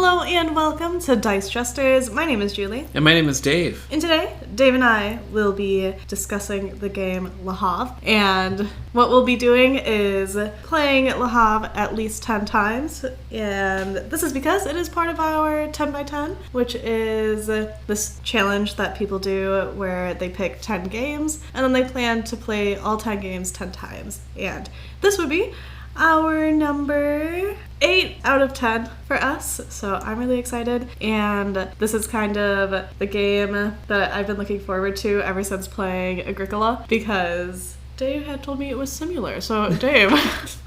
Hello and welcome to Dice Jesters. My name is Julie. And my name is Dave. And today, Dave and I will be discussing the game Le Havre. And what we'll be doing is playing Le Havre at least 10 times. And this is because it is part of our 10 by 10, which is this challenge that people do where they pick 10 games and then they plan to play all 10 games 10 times. And this would be our number 8 out of 10 for us, so I'm really excited, and this is kind of the game that I've been looking forward to ever since playing Agricola, because Dave had told me it was similar. So Dave,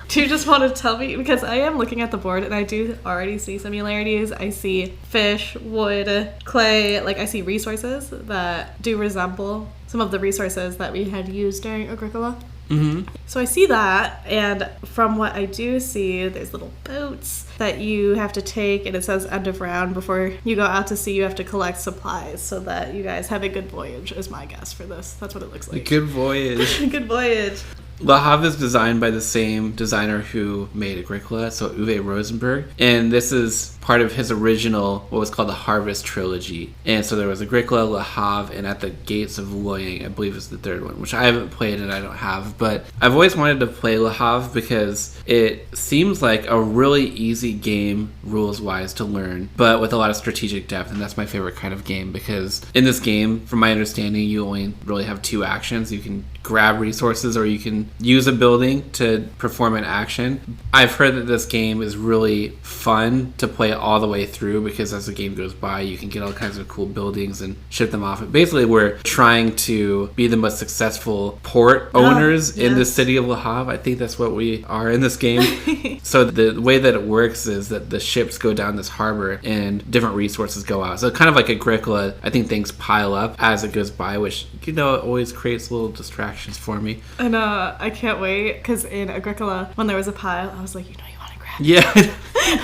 do you just want to tell me, because I am looking at the board and I do already see similarities. I see fish, wood, clay, like I see resources that do resemble some of the resources that we had used during Agricola. Mm-hmm. So I see that, and from what I do see, there's little boats that you have to take, and it says end of round. Before you go out to sea, you have to collect supplies so that you guys have a good voyage, is my guess for this. That's what it looks like. A good voyage. Good voyage. Le Havre is designed by the same designer who made Agricola, so Uwe Rosenberg. And this is part of his original, what was called the Harvest trilogy. And so there was Agricola, Le Havre, and At the Gates of Loyang, I believe is the third one, which I haven't played and I don't have. But I've always wanted to play Le Havre because it seems like a really easy game, rules-wise, to learn, but with a lot of strategic depth. And that's my favorite kind of game, because in this game, from my understanding, you only really have 2 actions. You can grab resources or you can use a building to perform an action. I've heard that this game is really fun to play all the way through, because as the game goes by, you can get all kinds of cool buildings and ship them off. Basically, we're trying to be the most successful port owners in the city of Le Havre. I think that's what we are in this game. So the way that it works is that the ships go down this harbor and different resources go out. So kind of like Agricola, I think things pile up as it goes by, which, it always creates little distractions for me. And I can't wait, because in Agricola, when there was a pile, I was like, you want to grab it. Yeah.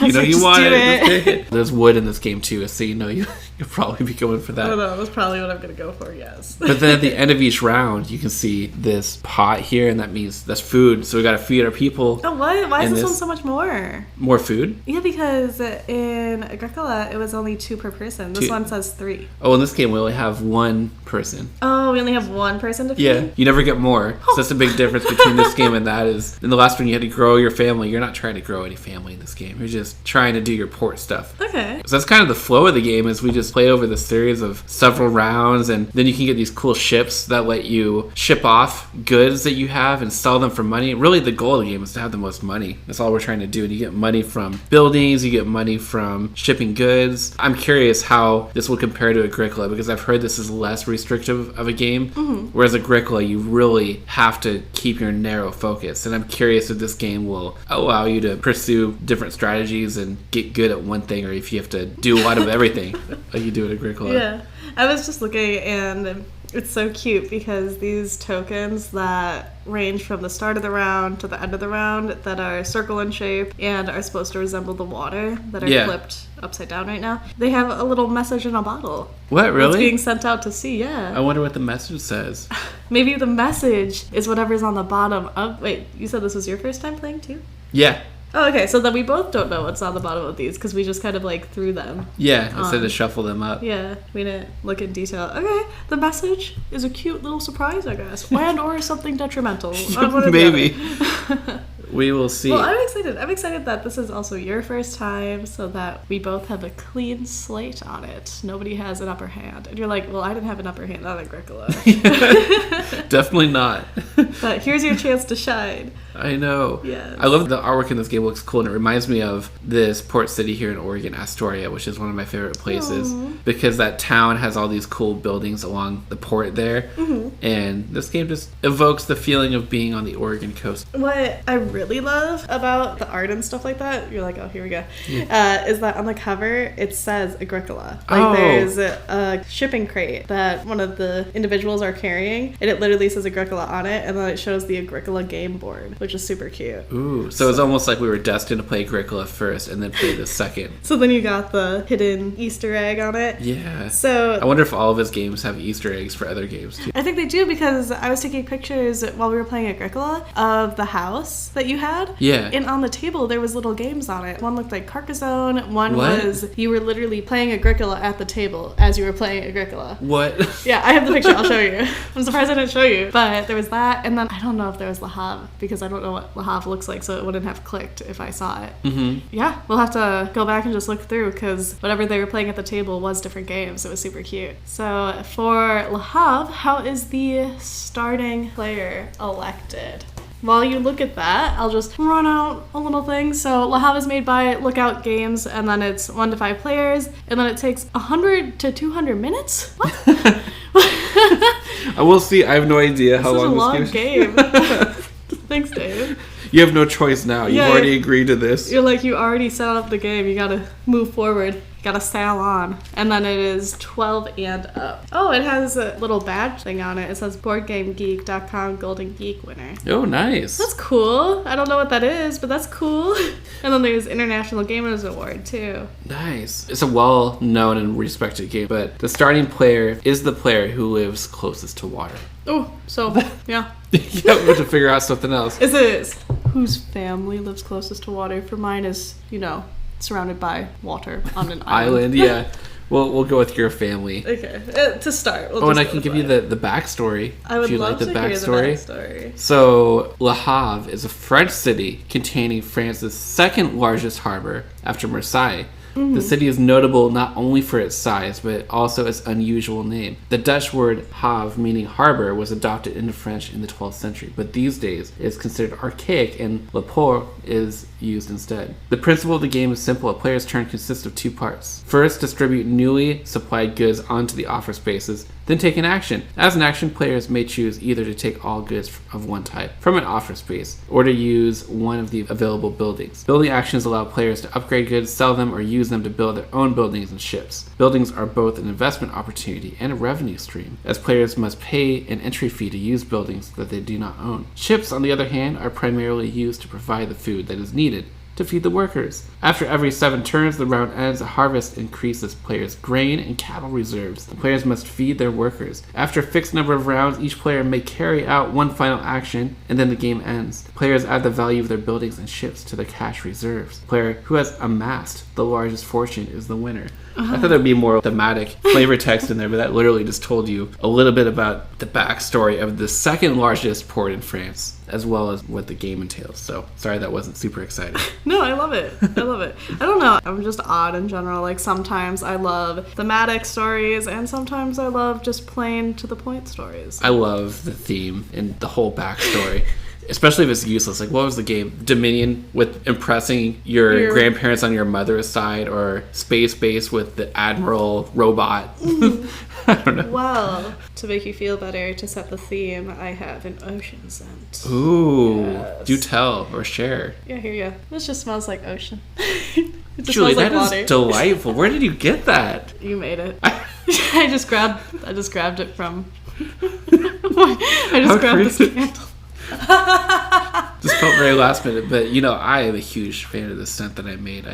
You want it. Just take it. There's wood in this game too, so you'll probably be going for that. I don't know, that's probably what I'm going to go for, yes. But then at the end of each round, you can see this pot here, and that means that's food. So we got to feed our people. Oh, what? Why is this one so much more? More food? Yeah, because in Agricola, it was only 2 per person. This one says 3. Oh, in this game, we only have 1 person. Oh, we only have 1 person to feed? Yeah, you never get more. So that's the big difference between this game and that is, in the last one, you had to grow your family. You're not trying to grow any family in this game. You're just trying to do your port stuff. Okay. So that's kind of the flow of the game, is we just play over the series of several rounds, and then you can get these cool ships that let you ship off goods that you have and sell them for money. Really, the goal of the game is to have the most money. That's all we're trying to do. And you get money from buildings, you get money from shipping goods. I'm curious how this will compare to Agricola, because I've heard this is less restrictive of a game, whereas Agricola, you really have to keep your narrow focus. And I'm curious if this game will allow you to pursue different strategies and get good at one thing, or if you have to do a lot of everything like you do at Agricola. Yeah. I was just looking, and it's so cute, because these tokens that range from the start of the round to the end of the round, that are circle in shape and are supposed to resemble the water that are flipped upside down right now, they have a little message in a bottle. What, really? It's being sent out to sea, yeah. I wonder what the message says. Maybe the message is whatever's on the bottom of... Wait, you said this was your first time playing too? Yeah. Oh, okay, so then we both don't know what's on the bottom of these, because we just kind of threw them. Yeah, instead of shuffle them up. Yeah, we didn't look in detail. Okay, the message is a cute little surprise, I guess. And or something detrimental. Maybe. We will see. Well, I'm excited. I'm excited that this is also your first time, so that we both have a clean slate on it. Nobody has an upper hand. And you're like, well, I didn't have an upper hand on Agricola. Definitely not. But here's your chance to shine. I know. Yes. I love the artwork in this game. It looks cool, and it reminds me of this port city here in Oregon, Astoria, which is one of my favorite places. Aww. Because that town has all these cool buildings along the port there. And this game just evokes the feeling of being on the Oregon coast. What I really love about the art and stuff like that, you're like, oh, here we go, is that on the cover, it says Agricola. There's a shipping crate that one of the individuals are carrying, and it literally says Agricola on it, and then it shows the Agricola game board, which which is super cute. Ooh, so it's almost like we were destined to play Agricola first and then play the second. So then you got the hidden Easter egg on it. Yeah. So I wonder if all of his games have Easter eggs for other games too. I think they do, because I was taking pictures while we were playing Agricola of the house that you had. Yeah. And on the table there was little games on it. One looked like Carcassonne. One What? was you were literally playing Agricola at the table as you were playing Agricola. What? Yeah, I have the picture. I'll show you. I'm surprised I didn't show you. But there was that, and then I don't know if there was Le Havre, because I don't know what Le Havre looks like, so it wouldn't have clicked if I saw it. Mm-hmm. Yeah, we'll have to go back and just look through, because whatever they were playing at the table was different games. It was super cute. So for Le Havre, how is the starting player elected? While you look at that, I'll just run out a little thing. So Le Havre is made by Lookout Games, and then it's 1 to 5 players, and then it takes 100 to 200 minutes? What? I will see. I have no idea how This is a long long this game. Thanks, Dave. You have no choice now. You've Yeah, already agreed to this. You're like, you already set up the game. You gotta move forward. You gotta sail on. And then it is 12 and up. Oh, it has a little badge thing on it. It says BoardGameGeek.com Golden Geek winner. Oh, nice. That's cool. I don't know what that is, but that's cool. And then there's International Gamers Award, too. Nice. It's a well-known and respected game, but the starting player is the player who lives closest to water. Oh, so, yeah. You have to figure out something else. Is it whose family lives closest to water? For mine is, surrounded by water on an island. Yeah. We'll go with your family. Okay, to start. And I can give you the backstory. I would if you love like the to hear the backstory. So, Le Havre is a French city containing France's second largest harbor after Marseille. Mm-hmm. The city is notable not only for its size, but also its unusual name. The Dutch word havre, meaning harbor, was adopted into French in the 12th century, but these days it is considered archaic and le port is used instead. The principle of the game is simple. A player's turn consists of 2 parts. First, distribute newly supplied goods onto the offer spaces, then take an action. As an action, players may choose either to take all goods of one type from an offer space, or to use one of the available buildings. Building actions allow players to upgrade goods, sell them, or use them to build their own buildings and ships. Buildings are both an investment opportunity and a revenue stream, as players must pay an entry fee to use buildings that they do not own. Ships, on the other hand, are primarily used to provide the food that is needed to feed the workers. After every 7 turns, the round ends. A harvest increases players' grain and cattle reserves. The players must feed their workers. After a fixed number of rounds, each player may carry out one final action, and then the game ends. The players add the value of their buildings and ships to their cash reserves. The player who has amassed the largest fortune is the winner. I thought there'd be more thematic flavor text in there, but that literally just told you a little bit about the backstory of the second largest port in France, as well as what the game entails. So, sorry that wasn't super exciting. No, I love it. I love it. I don't know. I'm just odd in general. Like, sometimes I love thematic stories, and sometimes I love just plain to the point stories. I love the theme and the whole backstory. Especially if it's useless. Like, what was the game? Dominion with impressing your grandparents on your mother's side, or Space Base with the Admiral robot. I don't know. Well, to make you feel better, to set the theme, I have an ocean scent. Ooh. Yes. Do tell or share. Yeah, here you go. This just smells like ocean. It just Julie, smells like that water. is delightful. Where did you get that? You made it. I just grabbed it from... I just grabbed this candle. Just felt very last minute, but I am a huge fan of the scent that I made.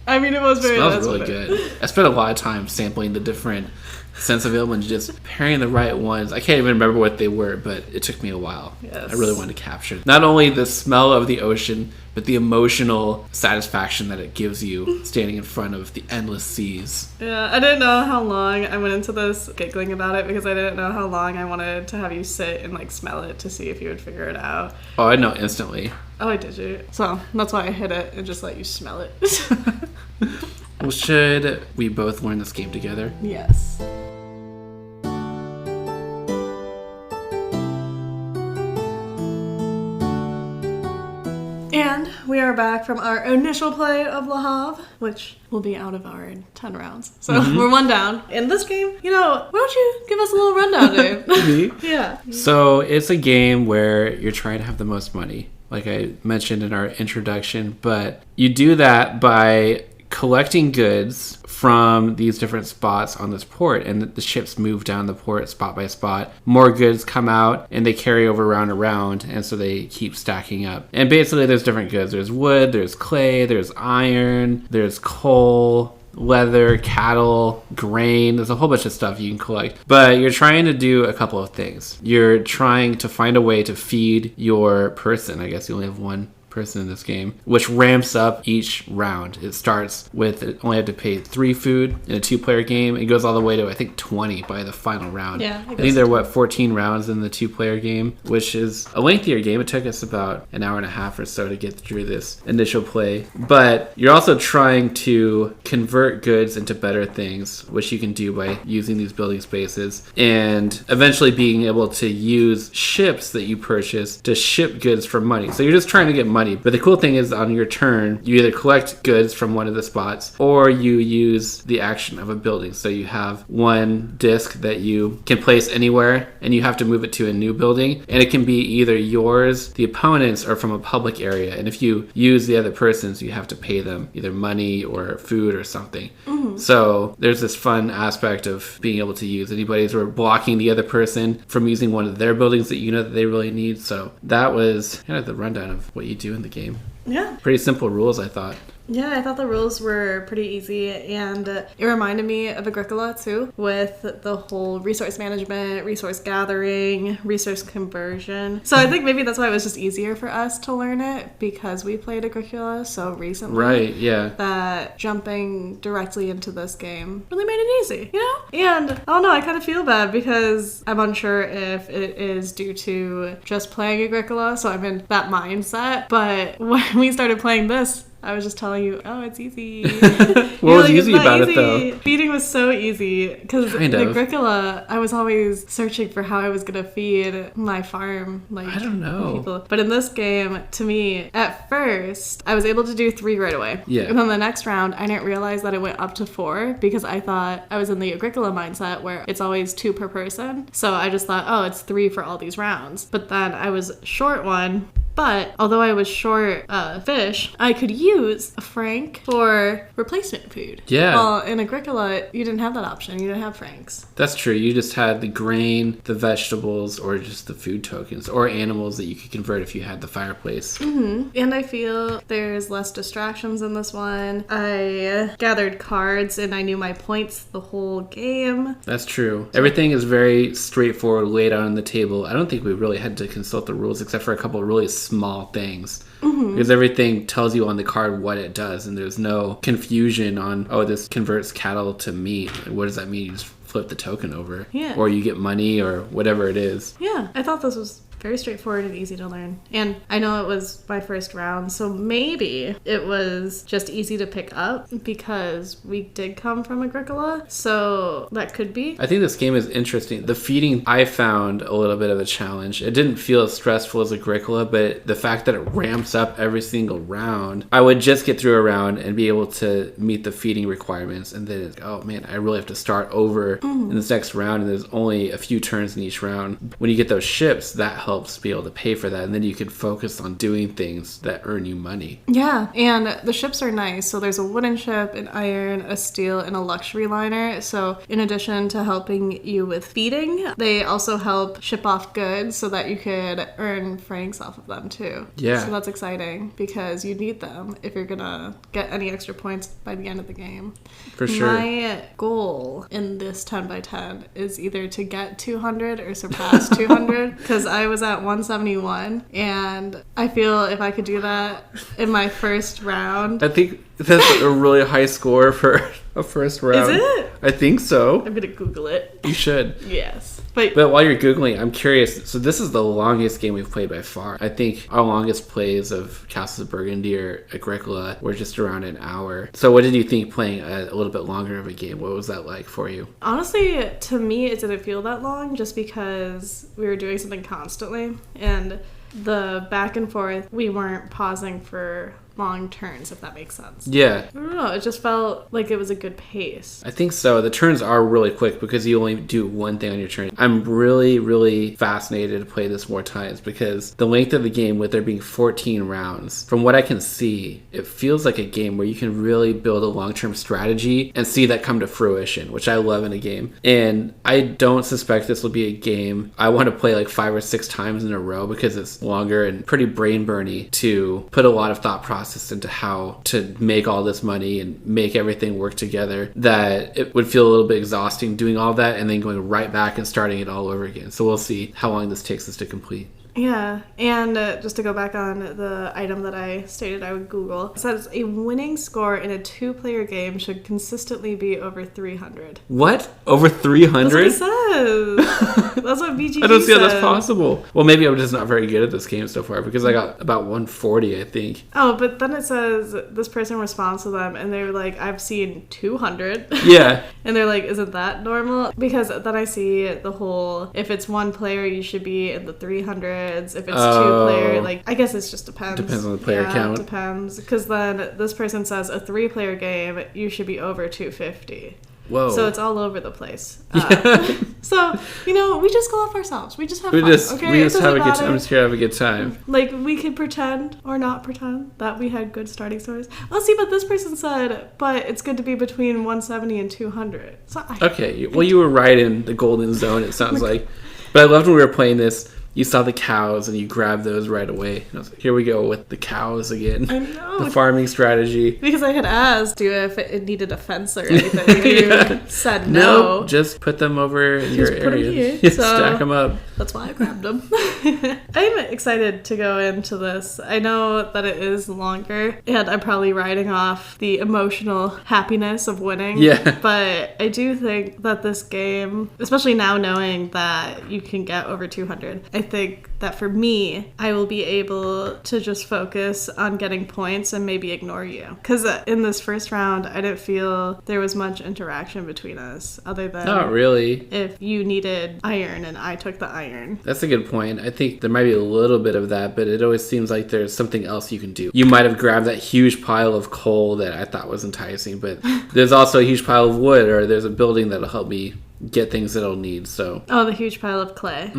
I mean, it was very smells last really minute. good. I spent a lot of time sampling the different scents available and just pairing the right ones. I can't even remember what they were, but it took me a while. Yes. I really wanted to capture not only the smell of the ocean, but the emotional satisfaction that it gives you standing in front of the endless seas. Yeah, I didn't know how long I went into this giggling about it, because I didn't know how long I wanted to have you sit and smell it to see if you would figure it out. Oh, I know instantly. Oh, did you? So that's why I hit it and just let you smell it. Well, should we both learn this game together? Yes. And we are back from our initial play of Le Havre, which will be out of our 10 rounds. So we're 1 down. In this game, why don't you give us a little rundown, Dave? Me? Yeah. So it's a game where you're trying to have the most money, like I mentioned in our introduction, but you do that by collecting goods from these different spots on this port, and the ships move down the port spot by spot. More goods come out, and they carry over round and round, and so they keep stacking up. And basically, there's different goods. There's wood, there's clay, there's iron, there's coal, leather, cattle, grain. There's a whole bunch of stuff you can collect. But you're trying to do a couple of things. You're trying to find a way to feed your person. I guess you only have one person in this game, which ramps up each round. It starts with only have to pay 3 food in a 2-player game. It goes all the way to I think 20 by the final round. Yeah, I think there are 14 rounds in the 2-player game, which is a lengthier game. It took us about an hour and a half or so to get through this initial play. But you're also trying to convert goods into better things, which you can do by using these building spaces, and eventually being able to use ships that you purchase to ship goods for money. So you're just trying to get money. But the cool thing is on your turn, you either collect goods from one of the spots or you use the action of a building. So you have one disc that you can place anywhere and you have to move it to a new building. And it can be either yours, the opponent's, or from a public area. And if you use the other person's, you have to pay them either money or food or something. Mm-hmm. So there's this fun aspect of being able to use anybody's or blocking the other person from using one of their buildings that you know that they really need. So that was kind of the rundown of what you do in the game. Yeah. Pretty simple rules, I thought. Yeah, I thought the rules were pretty easy, and it reminded me of Agricola too, with the whole resource management, resource gathering, resource conversion. So I think maybe that's why it was just easier for us to learn it, because we played Agricola so recently. Right, yeah. That jumping directly into this game really made it easy, you know? And I don't know, I kind of feel bad because I'm unsure if it is due to just playing Agricola, so I'm in that mindset. But when we started playing this, I was just telling you, oh, it's easy. What was easy about it, though? Feeding was so easy. Because in Agricola, I was always searching for how I was going to feed my farm. Like, I don't know. People. But in this game, to me, at first, I was able to do 3 right away. Yeah. And then the next round, I didn't realize that it went up to 4 because I thought I was in the Agricola mindset where it's always 2 per person. So I just thought, oh, it's 3 for all these rounds. But then I was short 1. But although I was short fish, I could use a franc for replacement food. Yeah. Well, in Agricola, you didn't have that option. You didn't have francs. That's true. You just had the grain, the vegetables, or just the food tokens, or animals that you could convert if you had the fireplace. Mm-hmm. And I feel there's less distractions in this one. I gathered cards and I knew my points the whole game. That's true. Everything is very straightforward, laid out on the table. I don't think we really had to consult the rules except for a couple of really small things. Mm-hmm. Because everything tells you on the card what it does, and there's no confusion on, oh, this converts cattle to meat. What does that mean? You just flip the token over. Yeah. Or you get money or whatever it is. Yeah, I thought this was very straightforward and easy to learn. And I know it was my first round, so maybe it was just easy to pick up because we did come from Agricola. So that could be. I think this game is interesting. The feeding, I found a little bit of a challenge. It didn't feel as stressful as Agricola, but the fact that it ramps up every single round, I would just get through a round and be able to meet the feeding requirements. And then, oh man, I really have to start over in this next round. And there's only a few turns in each round. When you get those ships, that helps be able to pay for that, and then you can focus on doing things that earn you money. Yeah, and the ships are nice. So there's a wooden ship, an iron, a steel, and a luxury liner. So in addition to helping you with feeding, they also help ship off goods so that you could earn francs off of them too. Yeah. So that's exciting because you need them if you're gonna get any extra points by the end of the game. For sure. My goal in this 10 by 10 is either to get 200 or surpass 200 because I was at 171, and I feel if I could do that in my first round. I think that's a really high score for a first round. Is it? I think so. I'm gonna Google it. You should. Yes. But while you're Googling, I'm curious. So this is the longest game we've played by far. I think our longest plays of Castles of Burgundy or Agricola were just around an hour. So what did you think playing a little bit longer of a game? What was that like for you? Honestly, to me, it didn't feel that long just because we were doing something constantly. And the back and forth, we weren't pausing for long turns, if that makes sense. Yeah. I don't know, it just felt like it was a good pace. I think so. The turns are really quick because you only do one thing on your turn. I'm really, really fascinated to play this more times because the length of the game, with there being 14 rounds, from what I can see, it feels like a game where you can really build a long-term strategy and see that come to fruition, which I love in a game. And I don't suspect this will be a game I want to play like 5 or 6 times in a row because it's longer and pretty brain-burny to put a lot of thought process into how to make all this money and make everything work together, that it would feel a little bit exhausting doing all that and then going right back and starting it all over again. So we'll see how long this takes us to complete. Yeah, and just to go back on the item that I stated I would Google, it says a winning score in a 2-player game should consistently be over 300. What? Over 300? That's what it says. That's what BGG says. I don't see how that's possible. Well, maybe I'm just not very good at this game so far because I got about 140, I think. Oh, but then it says this person responds to them and they're like, I've seen 200. Yeah. And they're like, isn't that normal? Because then I see the whole, if it's 1 player, you should be in the 300s. If it's 2-player, like, I guess it just depends. Depends on the player count. It depends. Because then this person says a 3-player game, you should be over 250. Whoa. So it's all over the place. So, we just go off ourselves. We just have fun. We just have a good time. I'm just here to have a good time. Like, we could pretend or not pretend that we had good starting scores. Well, see, but this person said, but it's good to be between 170 and 200. So Okay. Well, you were right in the golden zone, it sounds like. But I loved when we were playing this. You saw the cows and you grabbed those right away. And I was like, here we go with the cows again. I know. The farming strategy. Because I had asked you if it needed a fence or anything. And you said no. No, just put them over in your Just put 'em area. here. Stack them up. That's why I grabbed them. I'm excited to go into this. I know that it is longer, and I'm probably riding off the emotional happiness of winning. Yeah. But I do think that this game, especially now knowing that you can get over 200, I think that for me, I will be able to just focus on getting points and maybe ignore you. Because in this first round, I didn't feel there was much interaction between us, other than Not really. if you needed iron and I took the iron. That's a good point. I think there might be a little bit of that, but it always seems like there's something else you can do. You might have grabbed that huge pile of coal that I thought was enticing, but there's also a huge pile of wood, or there's a building that'll help me get things that I'll need. So the huge pile of clay.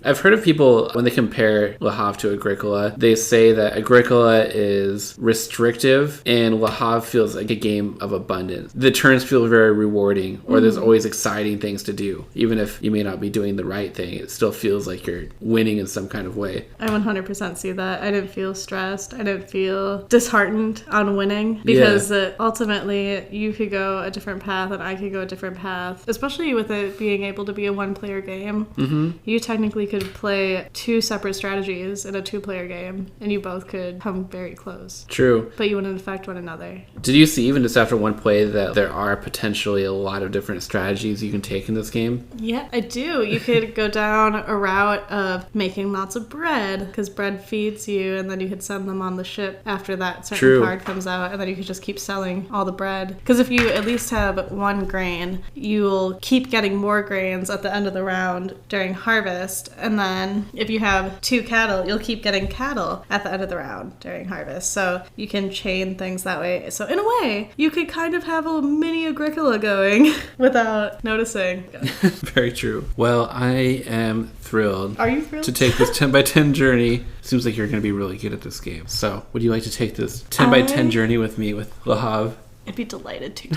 I've heard of people, when they compare Le Havre to Agricola, they say that Agricola is restrictive and Le Havre feels like a game of abundance. The turns feel very rewarding, or there's always exciting things to do. Even if you may not be doing the right thing, it still feels like you're winning in some kind of way. I 100% see that. I didn't feel stressed. I didn't feel disheartened on winning, because ultimately you could go a different path and I could go a different path, especially with it being able to be a 1-player game. You technically could play 2 separate strategies in a 2-player game, and you both could come very close. True. But you wouldn't affect one another. Did you see, even just after one play, that there are potentially a lot of different strategies you can take in this game? Yeah, I do. You could go down a route of making lots of bread, because bread feeds you, and then you could send them on the ship after that certain card comes out, and then you could just keep selling all the bread. Because if you at least have 1 grain, you'll keep getting more grains at the end of the round during harvest, and then if you have 2 cattle, you'll keep getting cattle at the end of the round during harvest. So you can chain things that way. So in a way, you could kind of have a mini Agricola going without noticing. Very true. Well, I am thrilled. Are you thrilled? To take this 10 by 10 journey. Seems like you're going to be really good at this game. So would you like to take this 10 by 10 journey with me with Le Havre? I'd be delighted to.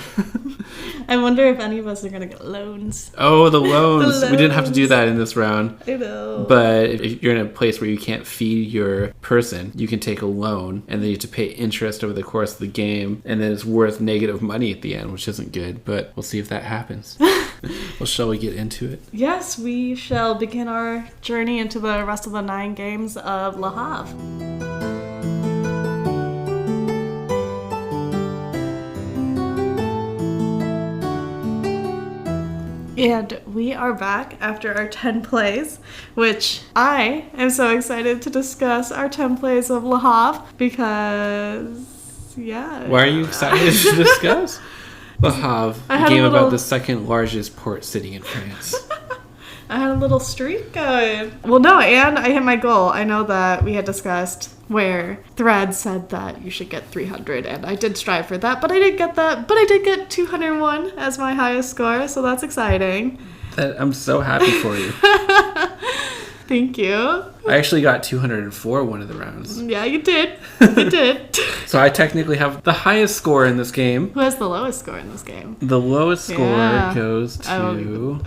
I wonder if any of us are going to get loans. Oh, the loans. We didn't have to do that in this round. I know. But if you're in a place where you can't feed your person, you can take a loan, and then you have to pay interest over the course of the game, and then it's worth negative money at the end, which isn't good, but we'll see if that happens. Well, shall we get into it? Yes, we shall begin our journey into the rest of the 9 games of Le Havre. And we are back after our 10 plays, which I am so excited to discuss our 10 plays of Le Havre because, Why are you excited to discuss Le Havre, a game about the second largest port city in France? I had a little streak going. Well, no, and I hit my goal. I know that we had discussed where Thread said that you should get 300, and I did strive for that, but I didn't get that. But I did get 201 as my highest score, so that's exciting. I'm so happy for you. Thank you. I actually got 204 one of the rounds. Yeah, you did. You did. So I technically have the highest score in this game. Who has the lowest score in this game? The lowest score goes to...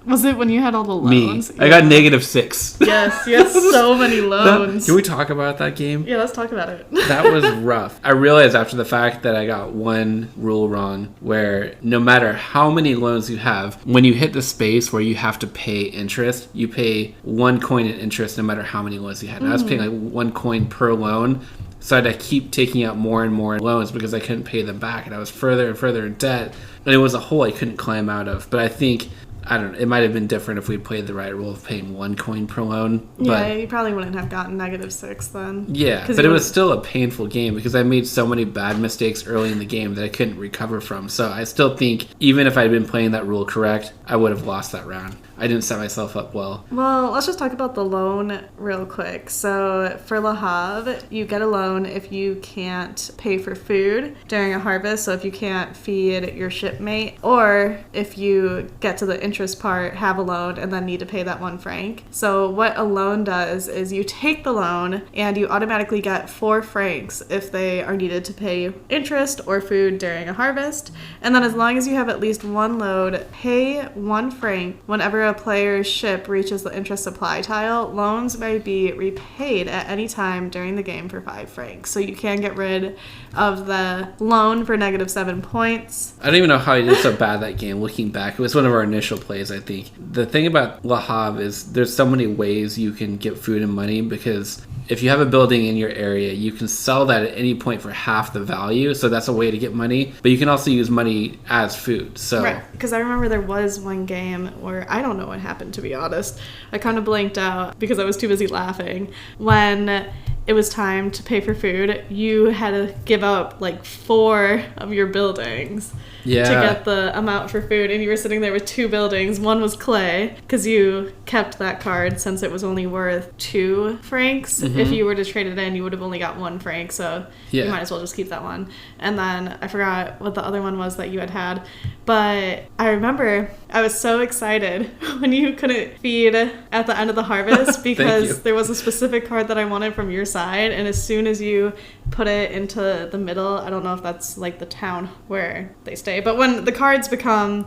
Was it when you had all the loans? Me. I got -6. Yes, you had so many loans. Can we talk about that game? Yeah, let's talk about it. That was rough. I realized after the fact that I got one rule wrong, where no matter how many loans you have, when you hit the space where you have to pay interest, you pay 1 coin in interest no matter how many loans you had. And I was paying like 1 coin per loan. So I had to keep taking out more and more loans because I couldn't pay them back. And I was further and further in debt. And it was a hole I couldn't climb out of. But I think... I don't know. It might have been different if we played the right rule of paying 1 coin per loan. But yeah, you probably wouldn't have gotten -6 then. Yeah, but it was still a painful game because I made so many bad mistakes early in the game that I couldn't recover from. So I still think even if I had been playing that rule correct, I would have lost that round. I didn't set myself up well. Well, let's just talk about the loan real quick. So for Le Havre, you get a loan if you can't pay for food during a harvest. So if you can't feed your shipmate, or if you get to the interest part, have a loan, and then need to pay that 1 franc. So what a loan does is you take the loan and you automatically get 4 francs if they are needed to pay interest or food during a harvest. And then as long as you have at least 1 load, pay 1 franc whenever a player's ship reaches the interest supply tile. Loans may be repaid at any time during the game for 5 francs. So you can get rid of the loan for -7 points. I don't even know how I did so bad that game. Looking back, it was one of our initial plays, I think. The thing about Le Havre is there's so many ways you can get food and money, because if you have a building in your area, you can sell that at any point for half the value. So that's a way to get money. But you can also use money as food. So right, because I remember there was one game where I don't know what happened, to be honest. I kind of blanked out because I was too busy laughing. When it was time to pay for food, you had to give up like 4 of your buildings to get the amount for food, and you were sitting there with 2 buildings. One was clay because you kept that card since it was only worth 2 francs. If you were to trade it in, you would have only got 1 franc, so you might as well just keep that one. And then I forgot what the other one was that you had, but I remember I was so excited when you couldn't feed at the end of the harvest because there was a specific card that I wanted from your side, and as soon as you put it into the middle, I don't know if that's like the town where they stay, but when the cards become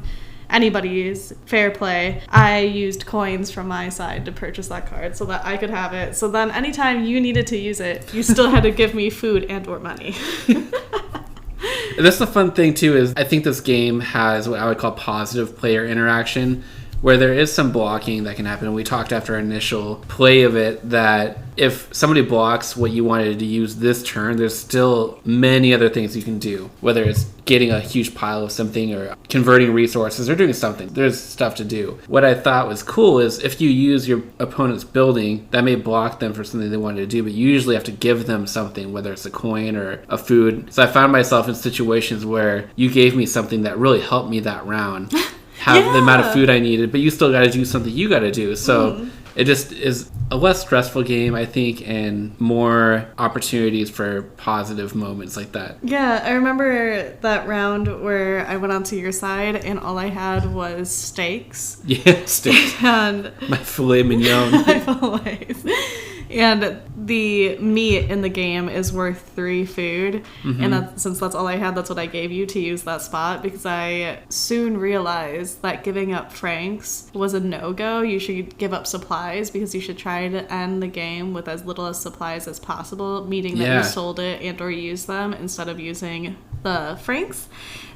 anybody's fair play, I used coins from my side to purchase that card so that I could have it. So then anytime you needed to use it, you still had to give me food and or money. That's the fun thing too, is I think this game has what I would call positive player interaction, where there is some blocking that can happen. And we talked after our initial play of it that if somebody blocks what you wanted to use this turn, there's still many other things you can do, whether it's getting a huge pile of something or converting resources or doing something. There's stuff to do. What I thought was cool is if you use your opponent's building, that may block them for something they wanted to do, but you usually have to give them something, whether it's a coin or a food. So I found myself in situations where you gave me something that really helped me that round. Have the amount of food I needed, but you still got to do something you got to do. So it just is a less stressful game, I think, and more opportunities for positive moments like that. Yeah, I remember that round where I went onto your side and all I had was steaks. Yeah, steaks. And my filet mignon. My fillets. And the meat in the game is worth 3 food. And since that's all I had, that's what I gave you to use that spot, because I soon realized that giving up francs was a no-go. You should give up supplies because you should try to end the game with as little as supplies as possible, meaning that you sold it and or used them instead of using the francs.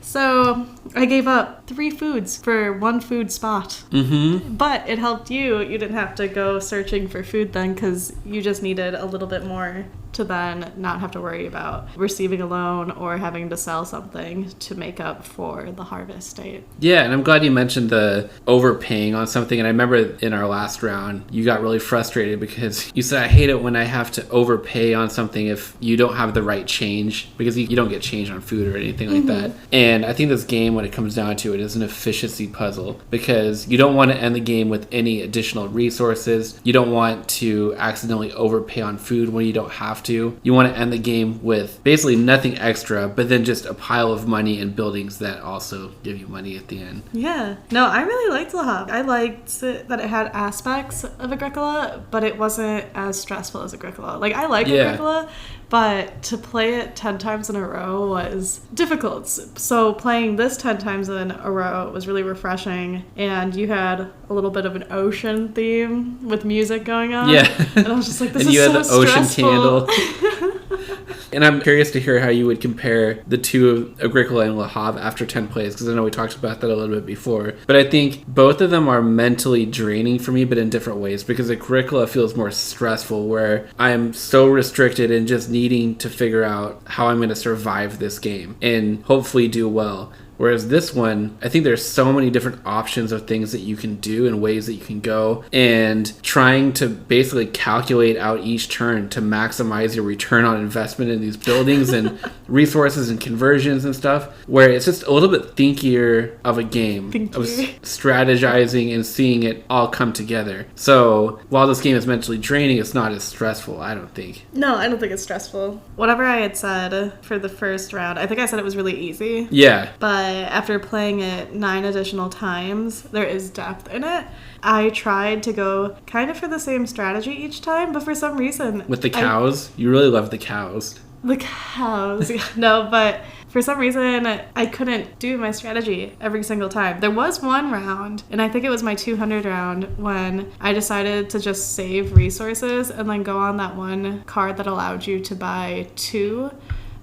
So I gave up 3 foods for 1 food spot. But it helped you. You didn't have to go searching for food then because you just needed a little bit more to then not have to worry about receiving a loan or having to sell something to make up for the harvest date. Yeah, and I'm glad you mentioned the overpaying on something. And I remember in our last round, you got really frustrated because you said, I hate it when I have to overpay on something if you don't have the right change, because you don't get change on food or anything like that. And I think this game, when it comes down to it, is an efficiency puzzle, because you don't want to end the game with any additional resources. You don't want to accidentally overpay on food when you don't have to. You want to end the game with basically nothing extra, but then just a pile of money and buildings that also give you money at the end. Yeah. No, I really liked Le Havre. I liked that it had aspects of Agricola, but it wasn't as stressful as Agricola. Like, I like Agricola, but to play it 10 times in a row was difficult. So playing this 10 times in a row was really refreshing, and you had a little bit of an ocean theme with music going on. Yeah. And I was just like, this and is so stressful. And you had the stressful. ocean candle. And I'm curious to hear how you would compare the two of Agricola and Le Havre after 10 plays, because I know we talked about that a little bit before. But I think both of them are mentally draining for me, but in different ways, because Agricola feels more stressful, where I'm so restricted and just needing to figure out how I'm going to survive this game and hopefully do well. Whereas this one, I think there's so many different options of things that you can do and ways that you can go, and trying to basically calculate out each turn to maximize your return on investment in these buildings and resources and conversions and stuff, where it's just a little bit thinkier of a game of strategizing and seeing it all come together. So while this game is mentally draining, it's not as stressful, I don't think. No, I don't think it's stressful. Whatever I had said for the first round, I think I said it was really easy. Yeah. But after playing it 9 additional times, there is depth in it. I tried to go kind of for the same strategy each time, but for some reason... With the cows? You really love the cows. The cows. No, but for some reason, I couldn't do my strategy every single time. There was one round, and I think it was my 200 round, when I decided to just save resources and then go on that one card that allowed you to buy 2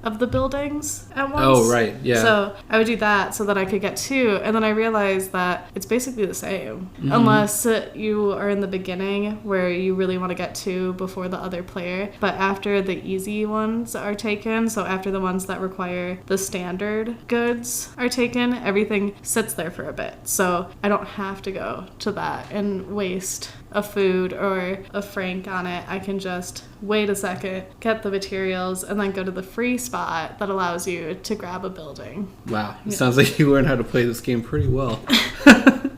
of the buildings at once. Oh, right, yeah. So I would do that so that I could get 2, and then I realized that it's basically the same. Unless you are in the beginning where you really want to get 2 before the other player. But after the easy ones are taken, so after the ones that require the standard goods are taken, everything sits there for a bit. So I don't have to go to that and waste a food or a franc on it. I can just wait a second, get the materials, and then go to the free spot that allows you to grab a building. Wow. It sounds like you learned how to play this game pretty well.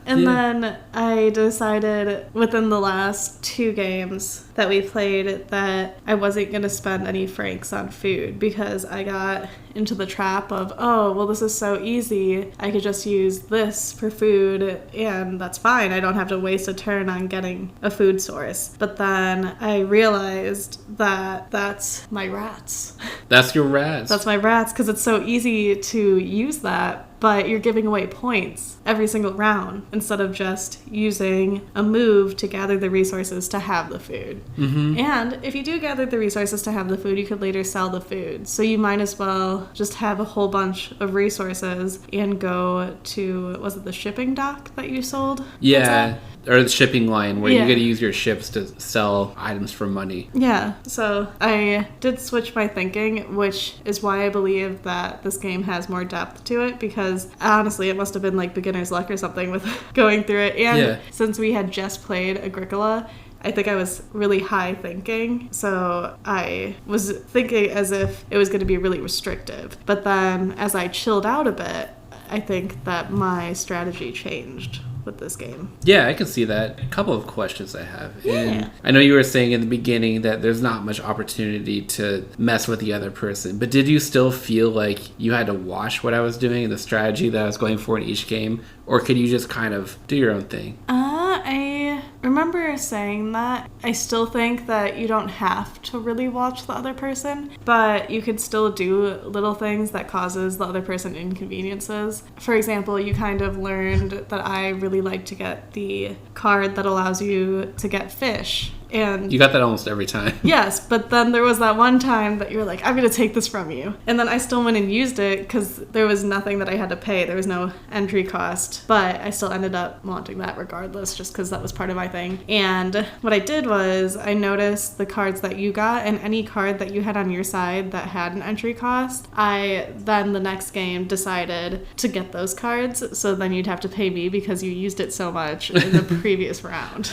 And then I decided within the last 2 games that we played that I wasn't going to spend any francs on food, because I got into the trap of, oh, well, this is so easy. I could just use this for food and that's fine. I don't have to waste a turn on getting a food source. But then I realized that that's my rats. That's your rats. That's my rats, because it's so easy to use that. But you're giving away points every single round instead of just using a move to gather the resources to have the food. And if you do gather the resources to have the food, you could later sell the food. So you might as well just have a whole bunch of resources and go to, was it the shipping dock that you sold? Yeah. Or the shipping line where you got to use your ships to sell items for money. Yeah, so I did switch my thinking, which is why I believe that this game has more depth to it, because honestly, it must have been like beginner's luck or something with going through it. And since we had just played Agricola, I think I was really high thinking, so I was thinking as if it was going to be really restrictive. But then as I chilled out a bit, I think that my strategy changed with this game. Yeah, I can see that. A couple of questions I have. Yeah. And I know you were saying in the beginning that there's not much opportunity to mess with the other person, but did you still feel like you had to watch what I was doing and the strategy that I was going for in each game, or could you just kind of do your own thing? I remember saying that. I still think that you don't have to really watch the other person, but you could still do little things that causes the other person inconveniences. For example, you kind of learned that I really like to get the card that allows you to get fish And you got that almost every time. yes, but then there was that one time that you were like, I'm going to take this from you. And then I still went and used it because there was nothing that I had to pay. There was no entry cost. But I still ended up wanting that regardless, just because that was part of my thing. And what I did was I noticed the cards that you got, and any card that you had on your side that had an entry cost, I then the next game decided to get those cards. So then you'd have to pay me because you used it so much in the previous round.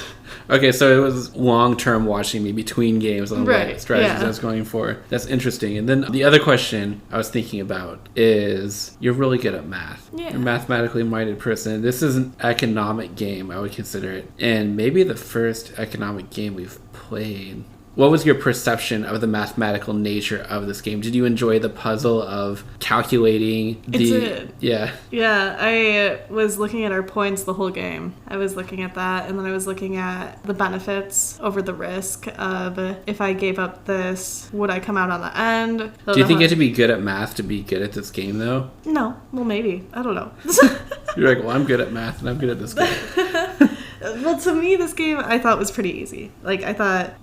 Okay, so it was long-term watching me between games on Right, what strategies yeah. I was going for. That's interesting. And then the other question I was thinking about is you're really good at math. Yeah. You're a mathematically minded person. This is an economic game, I would consider it. And maybe the first economic game we've played. What was your perception of the mathematical nature of this game? Did you enjoy the puzzle of calculating the... It did. Yeah. Yeah, I was looking at our points the whole game. I was looking at that, and then I was looking at the benefits over the risk of if I gave up this, would I come out on the end? Do you think you have to be good at math to be good at this game, though? No. Well, maybe. I don't know. You're like, well, I'm good at math, and I'm good at this game. Well, to me, this game I thought was pretty easy. Like, I thought...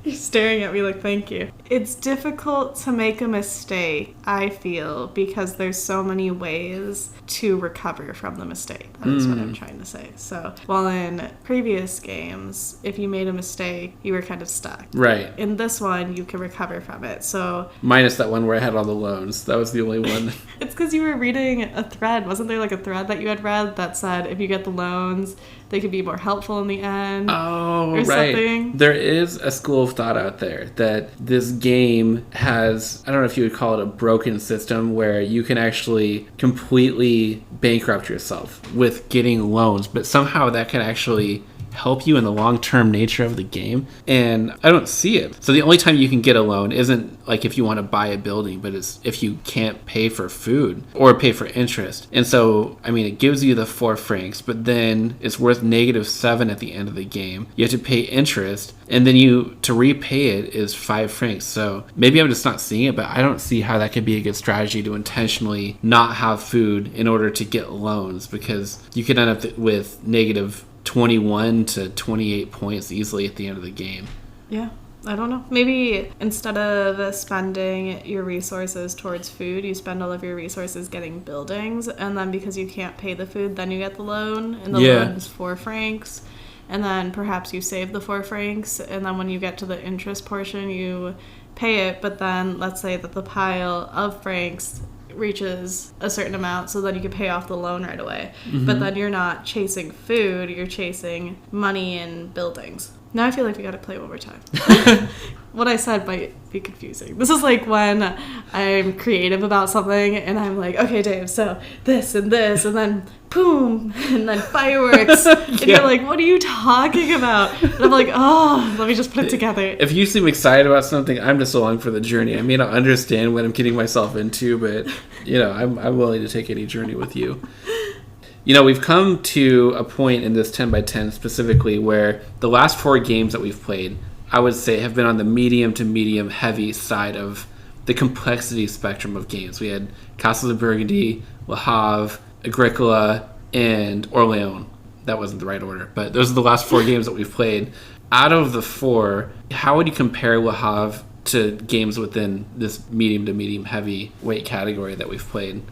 You're staring at me like, thank you. It's difficult to make a mistake, I feel, because there's so many ways to recover from the mistake. That's what I'm trying to say. So, while in previous games, if you made a mistake, you were kind of stuck. Right. In this one, you can recover from it. So, Minus that one where I had all the loans. That was the only one. it's because you were reading a thread. Wasn't there like a thread that you had read that said if you get the loans, they could be more helpful in the end? Oh, or right. something? There is a school of thought out there that this game has, I don't know if you would call it a broken system, where you can actually completely bankrupt yourself with getting loans, but somehow that can actually help you in the long-term nature of the game, and I don't see it. So the only time you can get a loan isn't like if you want to buy a building, but it's if you can't pay for food or pay for interest. And so, I mean, it gives you the 4 francs, but then it's worth -7 at the end of the game. You have to pay interest, and then to repay it is 5 francs. So maybe I'm just not seeing it, but I don't see how that could be a good strategy to intentionally not have food in order to get loans, because you could end up with -21 to 28 points easily at the end of the game. Yeah, I don't know. Maybe instead of spending your resources towards food, you spend all of your resources getting buildings, and then because you can't pay the food, then you get the loan, and the loan is 4 francs, and then perhaps you save the 4 francs, and then when you get to the interest portion, you pay it, but then let's say that the pile of francs reaches a certain amount, so then you can pay off the loan right away. But then you're not chasing food, you're chasing money and buildings. Now I feel like we gotta play one more time. What I said might be confusing. This is like when I'm creative about something and I'm like, okay, Dave, so this, and then boom, and then fireworks. And you're like, what are you talking about? And I'm like, oh, let me just put it together. If you seem excited about something, I'm just along for the journey. I may not understand what I'm getting myself into, but, I'm willing to take any journey with you. We've come to a point in this 10 by 10 specifically where the last 4 games that we've played, I would say, have been on the medium to medium heavy side of the complexity spectrum of games. We had Castles of Burgundy, Le Havre, Agricola, and Orléans. That wasn't the right order, but those are the last 4 games that we've played. Out of the 4, how would you compare Le Havre to games within this medium to medium heavy weight category that we've played?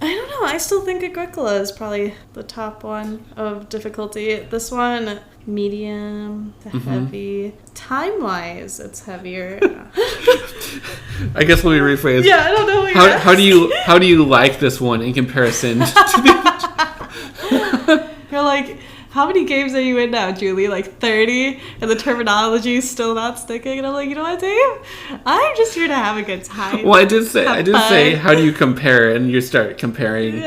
I don't know. I still think Agricola is probably the top one of difficulty. This one, medium to heavy. Time-wise, it's heavier. I guess let me rephrase. Yeah, I don't know what how do you like this one in comparison to the... You're like, how many games are you in now, Julie? Like 30? And the terminology is still not sticking? And I'm like, you know what, Dave? I'm just here to have a good time. Well, I did say, how do you compare? And you start comparing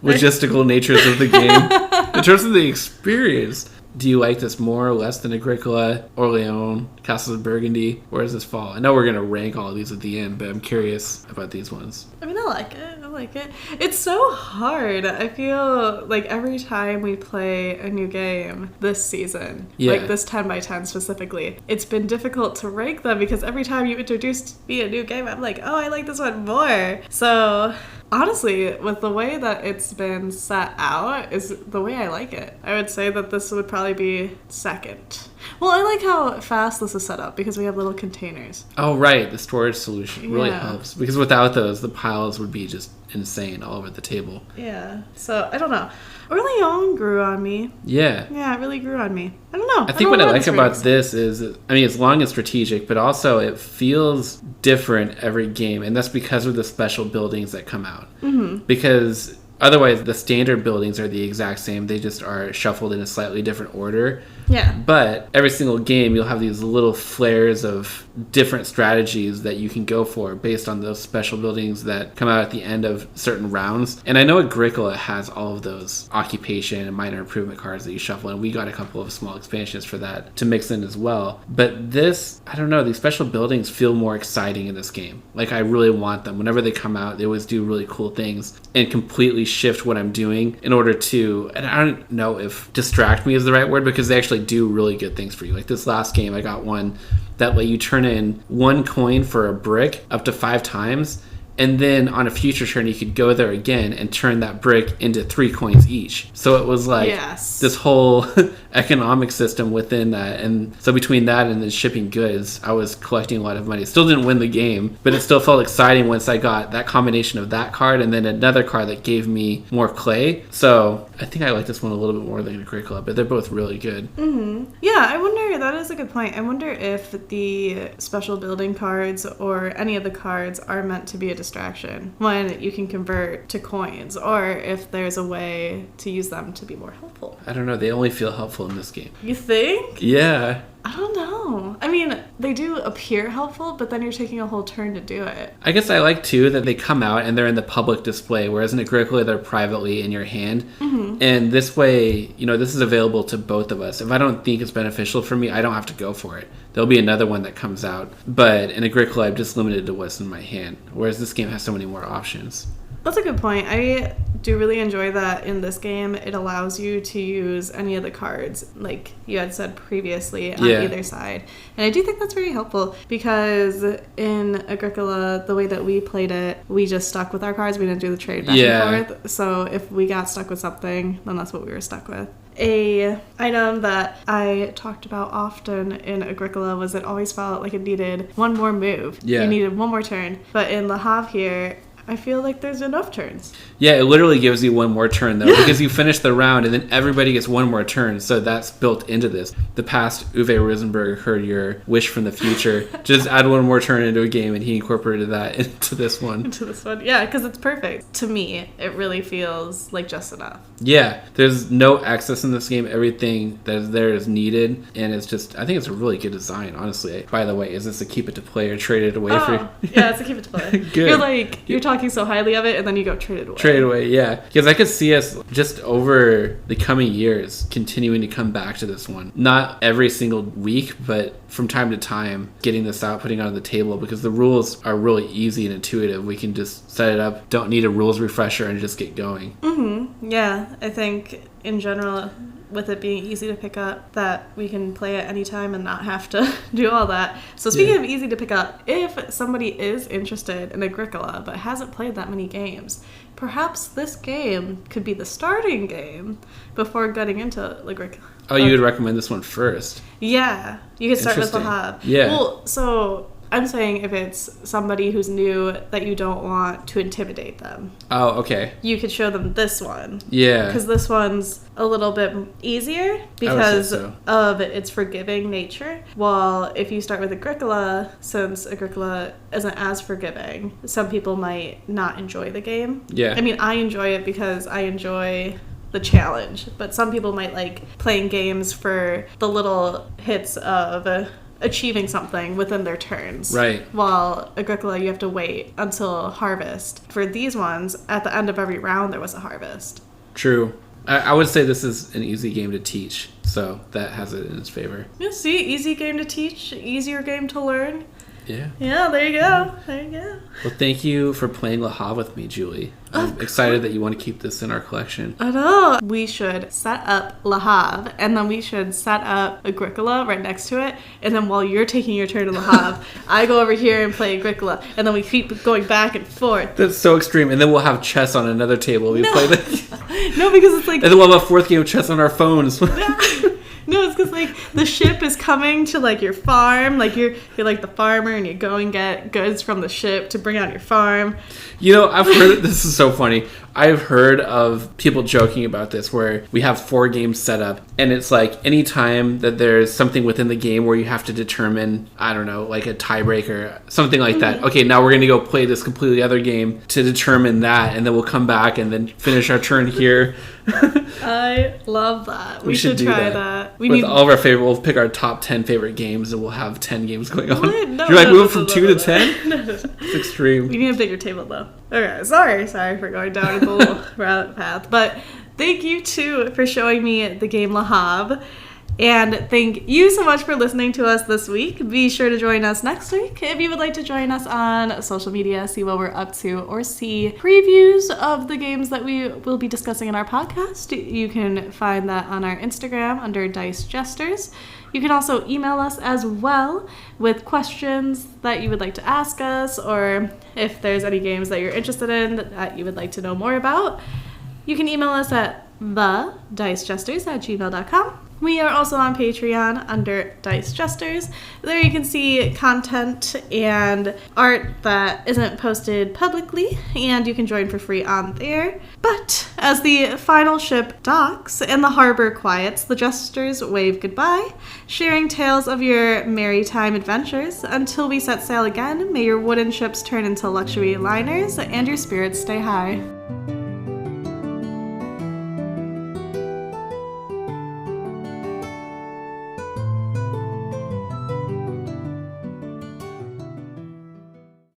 logistical natures of the game. In terms of the experience, do you like this more or less than Agricola, Orléans, Castles of Burgundy? Where does this fall? I know we're going to rank all of these at the end, but I'm curious about these ones. I mean, I like it. It's so hard. I feel like every time we play a new game this season, like this 10 by 10 specifically, it's been difficult to rank them because every time you introduce me a new game, I'm like, oh, I like this one more. So... honestly, with the way that it's been set out is the way I like it. I would say that this would probably be second. Well, I like how fast this is set up because we have little containers. Oh, right. The storage solution really Yeah. helps. Because without those, the piles would be just insane all over the table. Yeah. So, I don't know. Early grew on me. Yeah. Yeah, it really grew on me. I don't know. I think what I like about this is, I mean, it's long and strategic, but also it feels different every game. And that's because of the special buildings that come out. Mm-hmm. Because otherwise, the standard buildings are the exact same. They just are shuffled in a slightly different order. Yeah. But every single game, you'll have these little flares of different strategies that you can go for based on those special buildings that come out at the end of certain rounds. And I know Agricola has all of those occupation and minor improvement cards that you shuffle, and we got a couple of small expansions for that to mix in as well. But this, I don't know, these special buildings feel more exciting in this game. Like, I really want them. Whenever they come out, they always do really cool things and completely shift what I'm doing in order to, and I don't know if distract me is the right word, because they actually do really good things for you. Like this last game, I got one that let you turn in 1 coin for a brick up to 5 times, and then on a future turn you could go there again and turn that brick into 3 coins each. So it was like this whole economic system within that. And so between that and then shipping goods, I was collecting a lot of money. Still didn't win the game, but it still felt exciting once I got that combination of that card and then another card that gave me more clay. So I think I like this one a little bit more than Agricola, but they're both really good. Mm-hmm. Yeah, I wonder, that is a good point. I wonder if the special building cards or any of the cards are meant to be a distraction when you can convert to coins, or if there's a way to use them to be more helpful. I don't know. They only feel helpful in this game. You think? Yeah. I don't know. I mean, they do appear helpful, but then you're taking a whole turn to do it. I guess I like, too, that they come out and they're in the public display, whereas in Agricola, they're privately in your hand. Mm-hmm. And this way, you know, this is available to both of us. If I don't think it's beneficial for me, I don't have to go for it. There'll be another one that comes out. But in Agricola, I'm just limited to what's in my hand, whereas this game has so many more options. That's a good point. I do really enjoy that in this game. It allows you to use any of the cards, like you had said previously, on either side. And I do think that's very helpful because in Agricola, the way that we played it, we just stuck with our cards. We didn't do the trade back and forth. So if we got stuck with something, then that's what we were stuck with. A item that I talked about often in Agricola was it always felt like it needed one more move. Yeah. You needed one more turn. But in Le Havre here, I feel like there's enough turns. Yeah, it literally gives you one more turn, though, because you finish the round and then everybody gets one more turn, so that's built into this. The past Uwe Rosenberg heard your wish from the future. Just add one more turn into a game, and he incorporated that into this one. Yeah, because it's perfect. To me, it really feels like just enough. Yeah, there's no excess in this game. Everything that is there is needed, and it's just, I think it's a really good design, honestly. By the way, is this a keep it to play or trade it away for you? Yeah, it's a keep it to play. Good. You're talking so highly of it, and then you go trade it away. Trade it away, yeah. Because I could see us just over the coming years continuing to come back to this one. Not every single week, but from time to time, getting this out, putting it on the table, because the rules are really easy and intuitive. We can just set it up, don't need a rules refresher, and just get going. Mm-hmm. Yeah, I think in general, with it being easy to pick up, that we can play at any time and not have to do all that. So speaking of easy to pick up, if somebody is interested in Agricola but hasn't played that many games, perhaps this game could be the starting game before getting into Agricola. Oh, you would recommend this one first? Yeah, you could start with Le Havre. Yeah. Well, so I'm saying if it's somebody who's new that you don't want to intimidate them. Oh, okay. You could show them this one. Yeah. Because this one's a little bit easier because of its forgiving nature. While if you start with Agricola, since Agricola isn't as forgiving, some people might not enjoy the game. Yeah. I mean, I enjoy it because I enjoy the challenge, but some people might like playing games for the little hits of achieving something within their turns. Right. While Agricola, you have to wait until harvest. For these ones, at the end of every round, there was a harvest. True. I would say this is an easy game to teach, so that has it in its favor. Yeah, see? Easy game to teach, easier game to learn. Yeah. Yeah, there you go. There you go. Well, thank you for playing Le Havre with me, Julie. I'm excited that you want to keep this in our collection. I know. We should set up Le Havre, and then we should set up Agricola right next to it, and then while you're taking your turn in Le Havre, I go over here and play Agricola, and then we keep going back and forth. That's so extreme. And then we'll have chess on another table. We play No, because it's like... And then we'll have a fourth game of chess on our phones. No, it's because like the ship is coming to like your farm. Like you're like the farmer, and you go and get goods from the ship to bring out your farm. You know, I've heard this is so funny. I've heard of people joking about this where we have 4 games set up, and it's like anytime that there's something within the game where you have to determine, I don't know, like a tiebreaker, something like that. Okay, now we're going to go play this completely other game to determine that, and then we'll come back and then finish our turn here. I love that. We should try that. With all of our favorite, we'll pick our top 10 favorite games, and we'll have 10 games going on. What? No, You're like, no, move from 2 to 10? No. It's extreme. We need a bigger table, though. Okay, sorry for going down a little rabbit path. But thank you, too, for showing me the game Le Havre. And thank you so much for listening to us this week. Be sure to join us next week. If you would like to join us on social media, see what we're up to, or see previews of the games that we will be discussing in our podcast, you can find that on our Instagram under Dice Jesters. You can also email us as well with questions that you would like to ask us, or if there's any games that you're interested in that you would like to know more about. You can email us at thedicejesters@gmail.com. We are also on Patreon under Dice Jesters. There you can see content and art that isn't posted publicly, and you can join for free on there. But as the final ship docks and the harbor quiets, the Jesters wave goodbye, sharing tales of your maritime adventures. Until we set sail again, may your wooden ships turn into luxury liners and your spirits stay high.